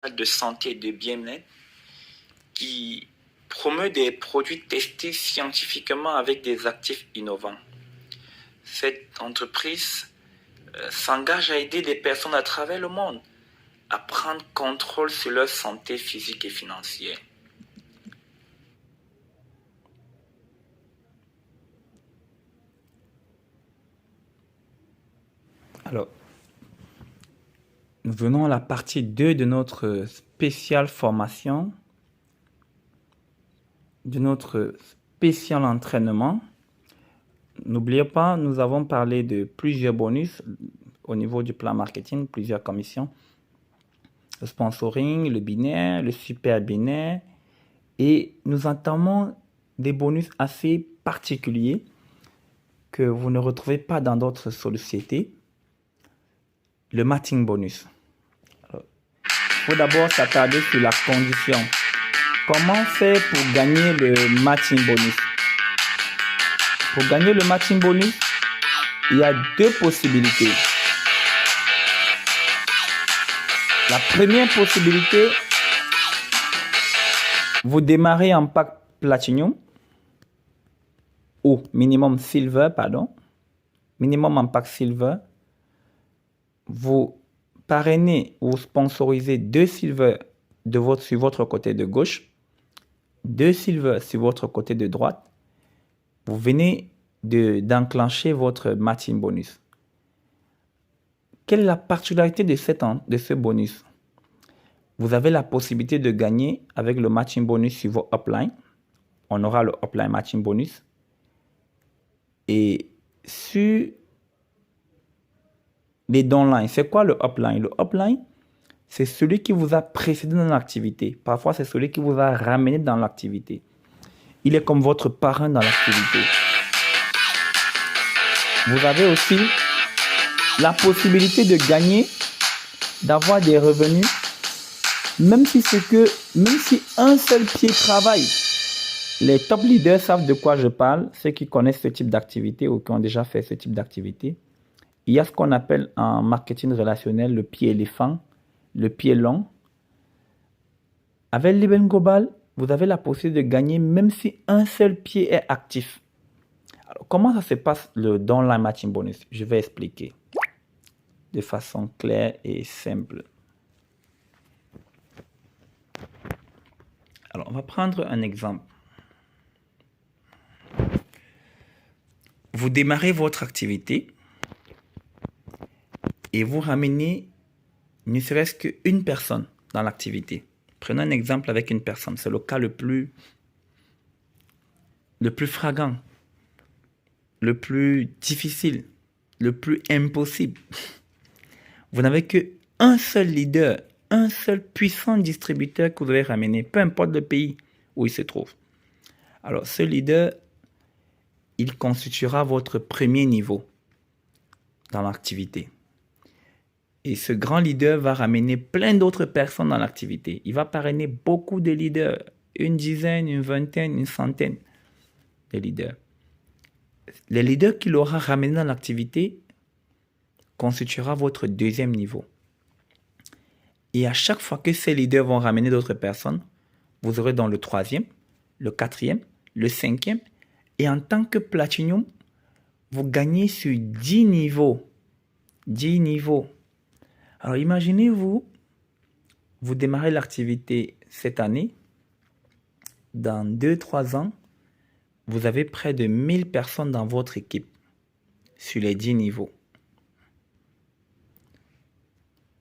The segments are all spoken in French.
de santé et de bien-être qui promeut des produits testés scientifiquement avec des actifs innovants. Cette entreprise s'engage à aider les personnes à travers le monde à prendre contrôle sur leur santé physique et financière. Alors, nous venons à la partie 2 de notre spéciale formation, de notre spécial entraînement. N'oubliez pas, nous avons parlé de plusieurs bonus au niveau du plan marketing, plusieurs commissions. Le sponsoring, le binaire, le super binaire. Et nous entamons des bonus assez particuliers que vous ne retrouvez pas dans d'autres sociétés. Le matching bonus. Il faut d'abord s'attarder sur la condition. Comment faire pour gagner le matching bonus? Pour gagner le matching bonus, il y a deux possibilités. La première possibilité, vous démarrez en pack Platinum ou minimum Silver, minimum en pack Silver. Vous parrainez ou sponsorisez 2 Silver sur votre côté de gauche, 2 Silver sur votre côté de droite. Vous venez d'enclencher votre matching bonus. Quelle est la particularité de ce bonus? Vous avez la possibilité de gagner avec le matching bonus sur vos uplines. On aura le upline matching bonus. Et sur les downlines, c'est quoi le upline? Le upline, c'est celui qui vous a précédé dans l'activité. Parfois, c'est celui qui vous a ramené dans l'activité. Il est comme votre parrain dans l'activité. Vous avez aussi la possibilité de gagner, d'avoir des revenus, même si un seul pied travaille. Les top leaders savent de quoi je parle, ceux qui connaissent ce type d'activité ou qui ont déjà fait ce type d'activité. Il y a ce qu'on appelle en marketing relationnel le pied éléphant, le pied long. Avec l'Eben Global, vous avez la possibilité de gagner même si un seul pied est actif. Alors, comment ça se passe le downline matching bonus? Je vais expliquer de façon claire et simple. Alors, on va prendre un exemple. Vous démarrez votre activité et vous ramenez ne serait-ce qu'une personne dans l'activité. Prenons un exemple avec une personne. C'est le cas le plus flagrant, le plus difficile, le plus impossible. Vous n'avez qu'un seul leader, un seul puissant distributeur que vous devez ramener, peu importe le pays où il se trouve. Alors, ce leader, il constituera votre premier niveau dans l'activité. Et ce grand leader va ramener plein d'autres personnes dans l'activité. Il va parrainer beaucoup de leaders, une dizaine, une vingtaine, une centaine de leaders. Les leaders qu'il aura ramenés dans l'activité constituera votre deuxième niveau. Et à chaque fois que ces leaders vont ramener d'autres personnes, vous aurez dans le troisième, le quatrième, le cinquième. Et en tant que Platinum, vous gagnez sur 10 niveaux. 10 niveaux. Alors imaginez-vous, vous démarrez l'activité cette année. Dans 2-3 ans, vous avez près de 1000 personnes dans votre équipe sur les 10 niveaux.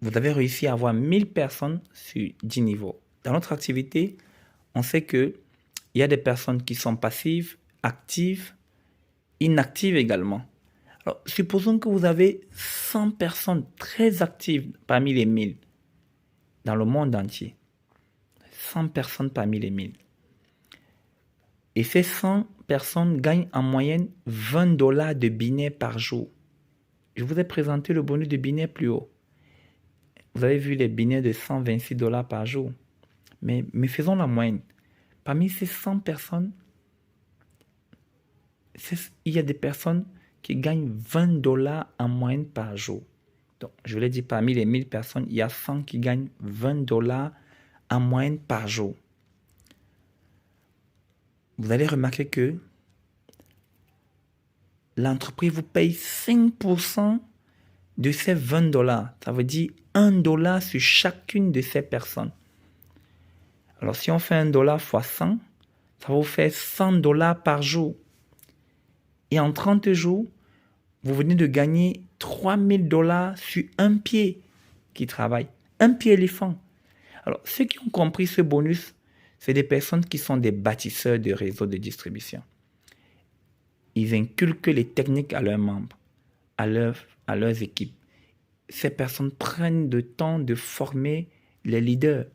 Vous avez réussi à avoir 1000 personnes sur 10 niveaux. Dans notre activité, on sait qu'il y a des personnes qui sont passives, actives, inactives également. Alors, supposons que vous avez 100 personnes très actives parmi les 1000 dans le monde entier. 100 personnes parmi les 1000. Et ces 100 personnes gagnent en moyenne $20 de binaire par jour. Je vous ai présenté le bonus de binaire plus haut. Vous avez vu les binaires de $126 par jour. Mais faisons la moyenne. Parmi ces 100 personnes, il y a des personnes qui gagnent $20 en moyenne par jour. Donc, je l'ai dit, parmi les 1000 personnes, il y a 100 qui gagnent $20 en moyenne par jour. Vous allez remarquer que l'entreprise vous paye 5% de ces $20. Ça veut dire $1 sur chacune de ces personnes. Alors, si on fait $1 fois 100, ça va vous faire $100 par jour. Et en 30 jours, vous venez de gagner $3000 sur un pied qui travaille. Un pied éléphant. Alors, ceux qui ont compris ce bonus, c'est des personnes qui sont des bâtisseurs de réseaux de distribution. Ils inculquent les techniques à leurs membres, à leurs équipes. Ces personnes prennent le temps de former les leaders,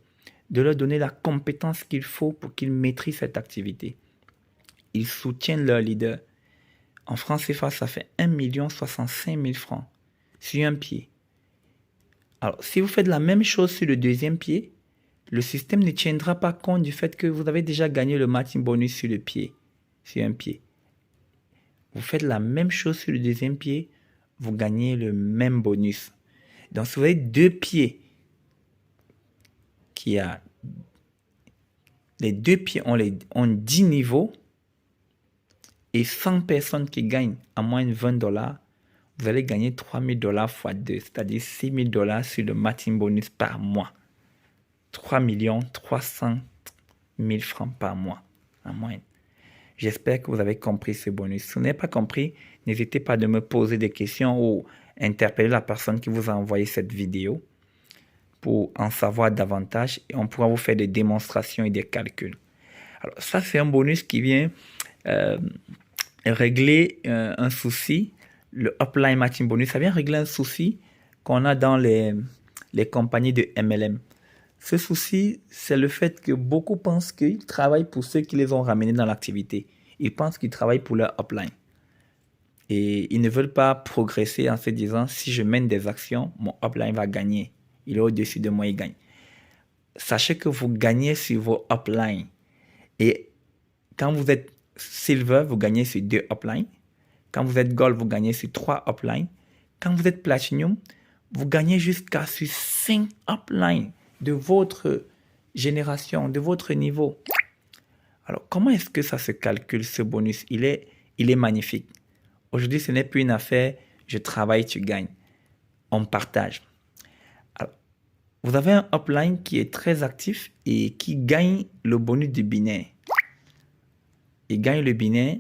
de leur donner la compétence qu'il faut pour qu'ils maîtrisent cette activité. Ils soutiennent leurs leaders. En francs CFA, ça fait 1 065 000 francs sur un pied. Alors, si vous faites la même chose sur le deuxième pied, le système ne tiendra pas compte du fait que vous avez déjà gagné le matching bonus sur le pied, sur un pied. Vous faites la même chose sur le deuxième pied, vous gagnez le même bonus. Donc, si vous avez 2 pieds, les 2 pieds ont 10 niveaux et 100 personnes qui gagnent en moyenne $20, vous allez gagner $3000 fois 2, c'est-à-dire $6000 sur le matching bonus par mois. 3 300 000 francs par mois en moyenne. J'espère que vous avez compris ce bonus. Si vous n'avez pas compris, n'hésitez pas de me poser des questions ou interpeller la personne qui vous a envoyé cette vidéo pour en savoir davantage et on pourra vous faire des démonstrations et des calculs. Alors ça, c'est un bonus qui vient régler un souci. Le upline matching bonus, ça vient régler un souci qu'on a dans les compagnies de MLM. Ce souci, c'est le fait que beaucoup pensent qu'ils travaillent pour ceux qui les ont ramenés dans l'activité. Ils pensent qu'ils travaillent pour leur upline. Et ils ne veulent pas progresser en se disant, si je mène des actions, mon upline va gagner. Il est au-dessus de moi, il gagne. Sachez que vous gagnez sur vos uplines. Et quand vous êtes silver, vous gagnez sur 2 uplines. Quand vous êtes gold, vous gagnez sur 3 uplines. Quand vous êtes platinum, vous gagnez jusqu'à sur 5 uplines de votre génération, de votre niveau. Alors, comment est-ce que ça se calcule, ce bonus? Il est magnifique. Aujourd'hui, ce n'est plus une affaire, je travaille, tu gagnes. On partage. Alors, vous avez un upline qui est très actif et qui gagne le bonus du binaire. Il gagne le binaire.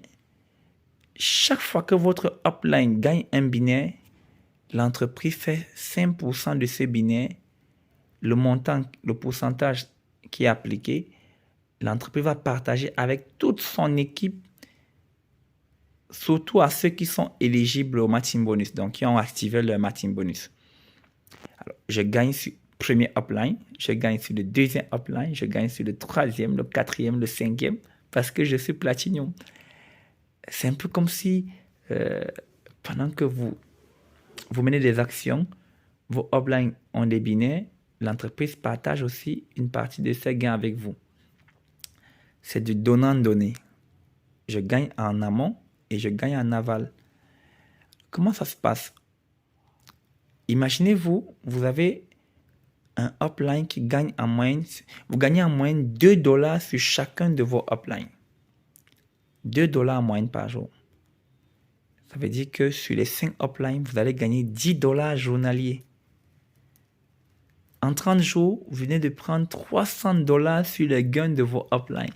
Chaque fois que votre upline gagne un binaire, l'entreprise fait 5% de ce binaire. Le montant, le pourcentage qui est appliqué, l'entreprise va partager avec toute son équipe, surtout à ceux qui sont éligibles au matching bonus, donc qui ont activé leur matching bonus. Alors, je gagne sur le premier upline, je gagne sur le deuxième upline, je gagne sur le troisième, le quatrième, le cinquième, parce que je suis platinum. C'est un peu comme si, pendant que vous menez des actions, vos uplines ont des binaires, l'entreprise partage aussi une partie de ses gains avec vous. C'est du donnant-donner. Je gagne en amont et je gagne en aval. Comment ça se passe? Imaginez-vous, vous avez un upline qui gagne en moyenne, vous gagnez en moyenne $2 sur chacun de vos uplines. $2 en moyenne par jour. Ça veut dire que sur les 5 uplines, vous allez gagner $10 journaliers. En 30 jours, vous venez de prendre $300 sur les gains de vos uplines.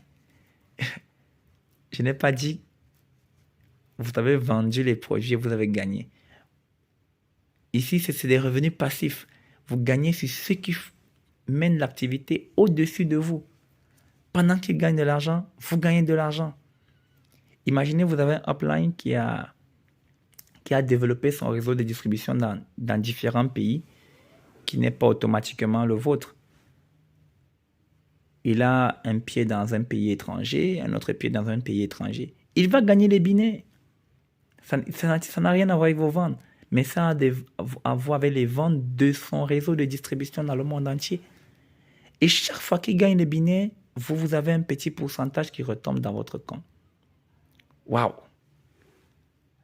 Je n'ai pas dit vous avez vendu les produits et vous avez gagné. Ici, c'est des revenus passifs. Vous gagnez sur ceux qui mènent l'activité au-dessus de vous. Pendant qu'ils gagnent de l'argent, vous gagnez de l'argent. Imaginez, vous avez un upline qui a développé son réseau de distribution dans différents pays, qui n'est pas automatiquement le vôtre. Il a un pied dans un pays étranger, un autre pied dans un pays étranger. Il va gagner les binaires. Ça n'a rien à voir avec vos ventes, mais ça a à voir avec les ventes de son réseau de distribution dans le monde entier. Et chaque fois qu'il gagne les binaires, vous avez un petit pourcentage qui retombe dans votre compte. Waouh!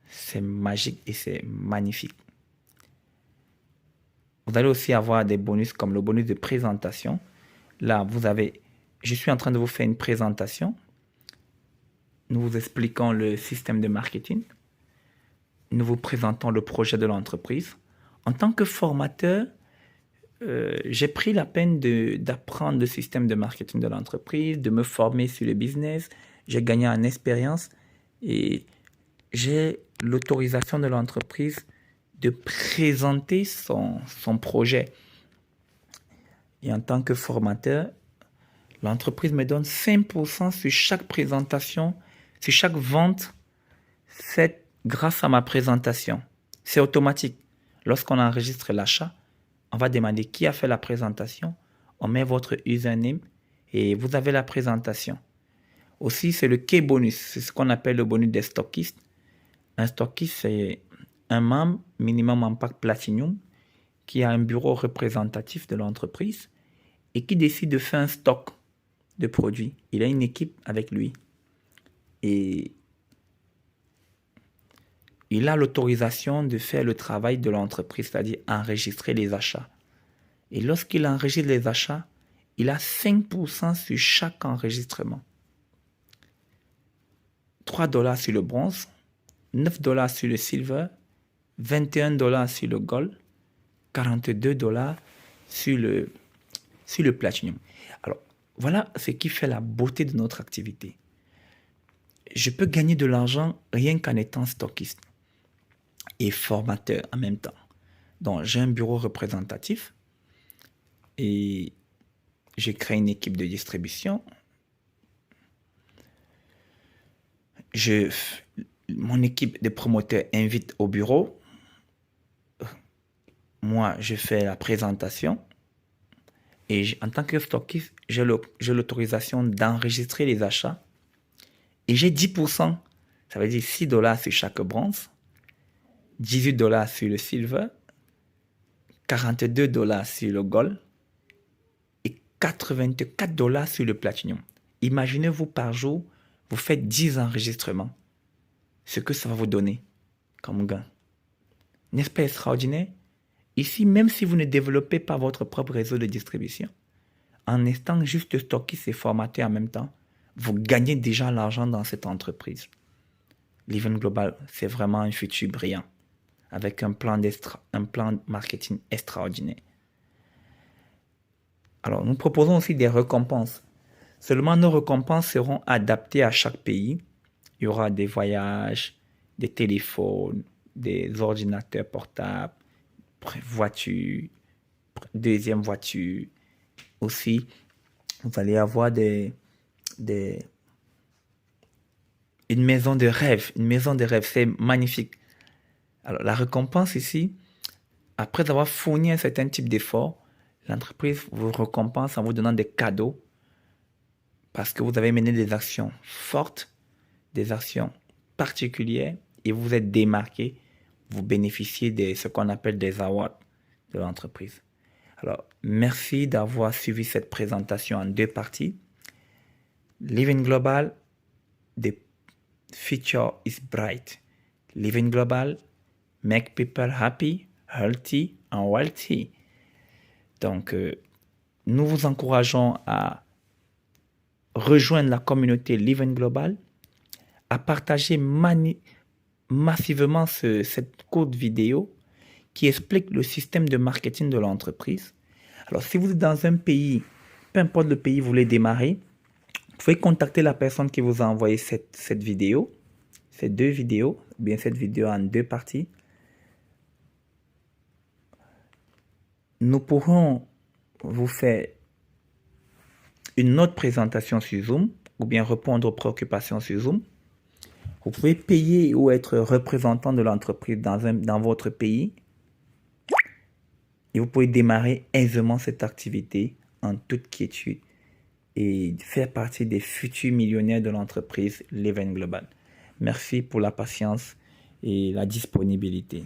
C'est magique et c'est magnifique. Vous allez aussi avoir des bonus comme le bonus de présentation. Là, je suis en train de vous faire une présentation. Nous vous expliquons le système de marketing. Nous vous présentons le projet de l'entreprise. En tant que formateur, j'ai pris la peine d'apprendre le système de marketing de l'entreprise, de me former sur le business. J'ai gagné en expérience et j'ai l'autorisation de l'entreprise de présenter son projet. Et en tant que formateur, l'entreprise me donne 5% sur chaque présentation, sur chaque vente faite grâce à ma présentation. C'est automatique. Lorsqu'on enregistre l'achat, on va demander qui a fait la présentation. On met votre username et vous avez la présentation. Aussi, c'est le key bonus. C'est ce qu'on appelle le bonus des stockistes. Un stockiste, c'est un membre minimum Impact Platinum qui a un bureau représentatif de l'entreprise et qui décide de faire un stock de produits. Il a une équipe avec lui et il a l'autorisation de faire le travail de l'entreprise, c'est-à-dire enregistrer les achats. Et lorsqu'il enregistre les achats, il a 5% sur chaque enregistrement. 3 $ sur le bronze, 9 $ sur le silver, 21 $ sur le gold, 42 $ sur le platinum. Alors, voilà ce qui fait la beauté de notre activité. Je peux gagner de l'argent rien qu'en étant stockiste et formateur en même temps. Donc, j'ai un bureau représentatif et j'ai créé une équipe de distribution. Mon équipe de promoteurs invite au bureau. Moi, je fais la présentation. Et en tant que stockiste, j'ai l'autorisation d'enregistrer les achats. Et j'ai 10%. Ça veut dire 6 $ sur chaque bronze, 18 $ sur le silver, 42 $ sur le gold et 84 $ sur le platinum. Imaginez-vous par jour, vous faites 10 enregistrements. Ce que ça va vous donner comme gain. N'est-ce pas extraordinaire? Ici, même si vous ne développez pas votre propre réseau de distribution, en étant juste stockiste et formateur en même temps, vous gagnez déjà l'argent dans cette entreprise. Living Global, c'est vraiment un futur brillant, avec un plan marketing extraordinaire. Alors, nous proposons aussi des récompenses. Seulement, nos récompenses seront adaptées à chaque pays. Il y aura des voyages, des téléphones, des ordinateurs portables, voitures, deuxième voiture. Aussi, vous allez avoir une maison de rêve. Une maison de rêve, c'est magnifique. Alors, la récompense ici, après avoir fourni un certain type d'effort, l'entreprise vous récompense en vous donnant des cadeaux parce que vous avez mené des actions fortes, des actions particulières et vous vous êtes démarqué. Vous bénéficiez de ce qu'on appelle des awards de l'entreprise. Alors, merci d'avoir suivi cette présentation en 2 parties. Living Global, the future is bright. Living Global, make people happy, healthy and wealthy. Donc, nous vous encourageons à rejoindre la communauté Living Global, à partager massivement cette courte vidéo qui explique le système de marketing de l'entreprise. Alors, si vous êtes dans un pays, peu importe le pays où vous voulez démarrer, vous pouvez contacter la personne qui vous a envoyé cette vidéo, ces 2 vidéos, ou bien cette vidéo en 2 parties. Nous pourrons vous faire une autre présentation sur Zoom, ou bien répondre aux préoccupations sur Zoom. Vous pouvez payer ou être représentant de l'entreprise dans votre pays. Et vous pouvez démarrer aisément cette activité en toute quiétude et faire partie des futurs millionnaires de l'entreprise Living Global. Merci pour la patience et la disponibilité.